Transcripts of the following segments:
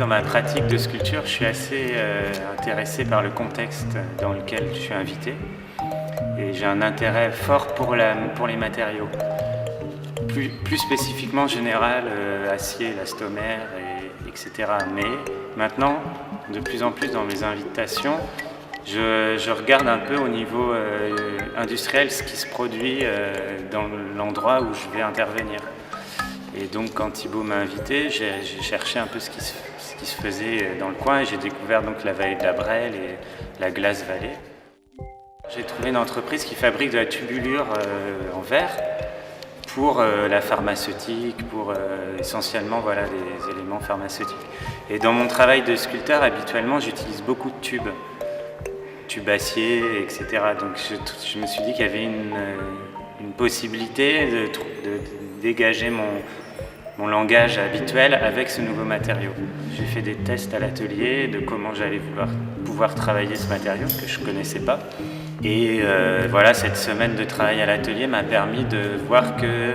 dans ma pratique de sculpture, je suis assez intéressé par le contexte dans lequel je suis invité. Et j'ai un intérêt fort pour les matériaux. Plus spécifiquement, en général, acier, élastomère, etc. Mais maintenant, de plus en plus dans mes invitations, je regarde un peu au niveau industriel ce qui se produit dans l'endroit où je vais intervenir. Et donc quand Thibaut m'a invité, j'ai cherché un peu ce qui se faisait dans le coin et j'ai découvert donc la vallée de la Brelle et la Glace Vallée. J'ai trouvé une entreprise qui fabrique de la tubulure en verre pour la pharmaceutique, pour essentiellement voilà, des éléments pharmaceutiques. Et dans mon travail de sculpteur, habituellement, j'utilise beaucoup de tubes acier, etc. Donc je me suis dit qu'il y avait une possibilité de dégager mon langage habituel avec ce nouveau matériau. J'ai fait des tests à l'atelier de comment j'allais pouvoir travailler ce matériau que je ne connaissais pas. Et voilà, cette semaine de travail à l'atelier m'a permis de voir que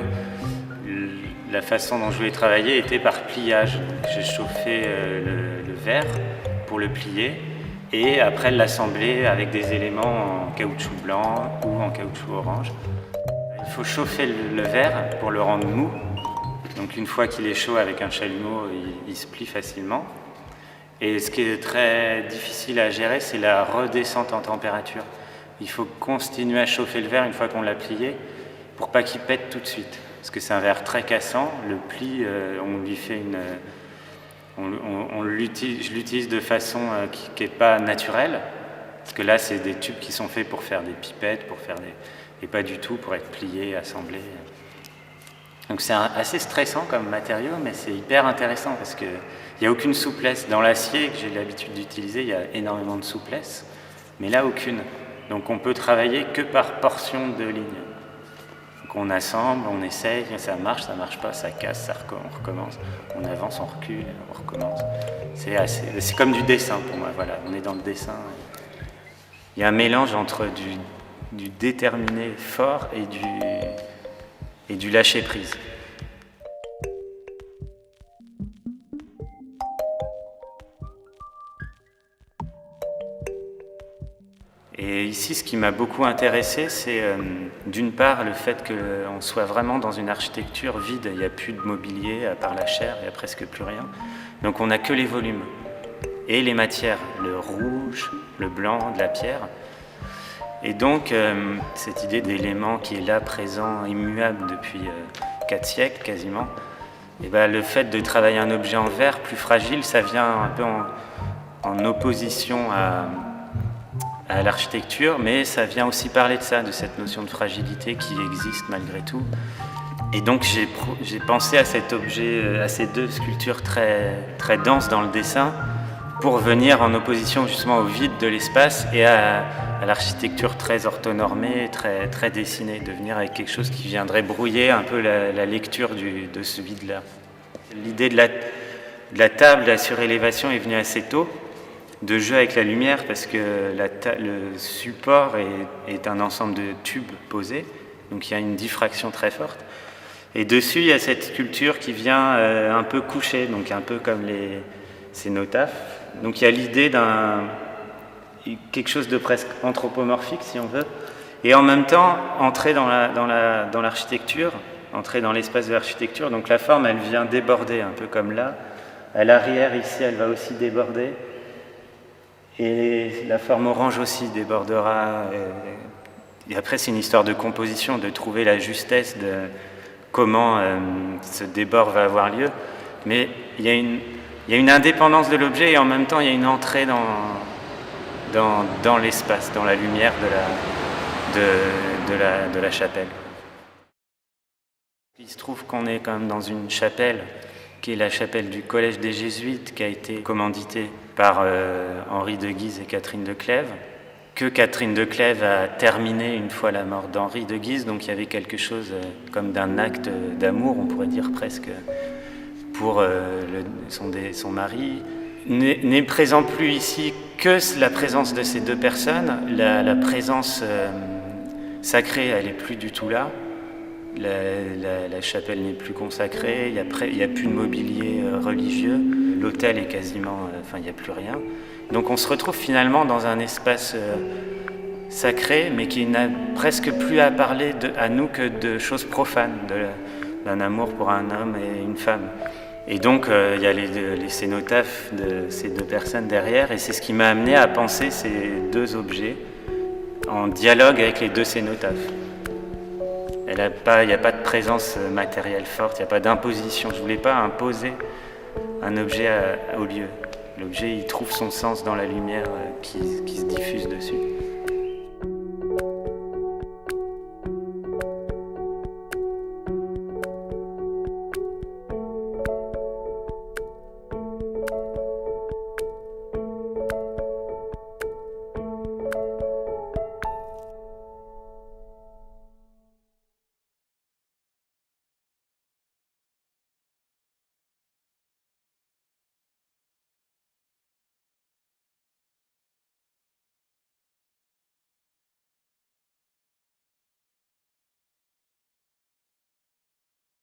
la façon dont je voulais travailler était par pliage. J'ai chauffé le verre pour le plier et après l'assembler avec des éléments en caoutchouc blanc ou en caoutchouc orange. Il faut chauffer le verre pour le rendre mou. Donc une fois qu'il est chaud avec un chalumeau, il se plie facilement. Et ce qui est très difficile à gérer, c'est la redescente en température. Il faut continuer à chauffer le verre une fois qu'on l'a plié pour pas qu'il pète tout de suite. Parce que c'est un verre très cassant. Le pli, on lui fait je l'utilise de façon qui n'est pas naturelle. Parce que là, c'est des tubes qui sont faits pour faire des pipettes, et pas du tout pour être pliés, assemblés. Donc c'est assez stressant comme matériau, mais c'est hyper intéressant parce qu'il n'y a aucune souplesse. Dans l'acier que j'ai l'habitude d'utiliser, il y a énormément de souplesse, mais là aucune. Donc on peut travailler que par portion de ligne. Donc on assemble, on essaye, ça marche pas, ça casse, on recommence, on avance, on recule, on recommence. C'est comme du dessin pour moi, voilà, on est dans le dessin. Il y a un mélange entre du déterminé fort et du lâcher prise. Et ici, ce qui m'a beaucoup intéressé, c'est d'une part le fait qu'on soit vraiment dans une architecture vide. Il n'y a plus de mobilier, à part la chair, il n'y a presque plus rien. Donc on n'a que les volumes et les matières, le rouge, le blanc, de la pierre. Et donc, cette idée d'élément qui est là, présent, immuable depuis 4 siècles quasiment, et ben, le fait de travailler un objet en verre plus fragile, ça vient un peu en opposition à l'architecture, mais ça vient aussi parler de ça, de cette notion de fragilité qui existe malgré tout. Et donc j'ai pensé à cet objet, à ces deux sculptures très, très denses dans le dessin, pour venir en opposition justement au vide de l'espace et à l'architecture très orthonormée, très, très dessinée, de venir avec quelque chose qui viendrait brouiller un peu la lecture de ce vide-là. L'idée de la table à surélévation est venue assez tôt, de jeu avec la lumière, parce que le support est un ensemble de tubes posés, donc il y a une diffraction très forte. Et dessus, il y a cette sculpture qui vient un peu coucher, donc un peu comme les cénotaphes. Donc il y a l'idée quelque chose de presque anthropomorphique, si on veut, et en même temps entrer dans l'architecture, entrer dans l'espace de l'architecture. Donc la forme, elle vient déborder, un peu comme là. À l'arrière, ici, elle va aussi déborder. Et la forme orange aussi débordera. Et après, c'est une histoire de composition, de trouver la justesse de comment ce débord va avoir lieu. Mais il y a une indépendance de l'objet et en même temps, il y a une entrée dans l'espace, dans la lumière de la chapelle. Il se trouve qu'on est quand même dans une chapelle qui est la chapelle du Collège des Jésuites, qui a été commanditée par Henri de Guise et Catherine de Clèves, que Catherine de Clèves a terminé une fois la mort d'Henri de Guise, donc il y avait quelque chose comme d'un acte d'amour, on pourrait dire presque, pour son mari. N'est présent plus ici que la présence de ces deux personnes, la présence sacrée, elle n'est plus du tout là. La chapelle n'est plus consacrée, il n'y a plus de mobilier religieux. l'hôtel est quasiment... Enfin, il n'y a plus rien. Donc on se retrouve finalement dans un espace sacré, mais qui n'a presque plus à parler à nous que de choses profanes, d'un amour pour un homme et une femme. Et donc il y a les cénotaphes de ces deux personnes derrière, et c'est ce qui m'a amené à penser ces deux objets en dialogue avec les deux cénotaphes. Il n'y a pas de présence matérielle forte, il n'y a pas d'imposition. Je ne voulais pas imposer un objet au lieu. L'objet, il trouve son sens dans la lumière qui se diffuse dessus.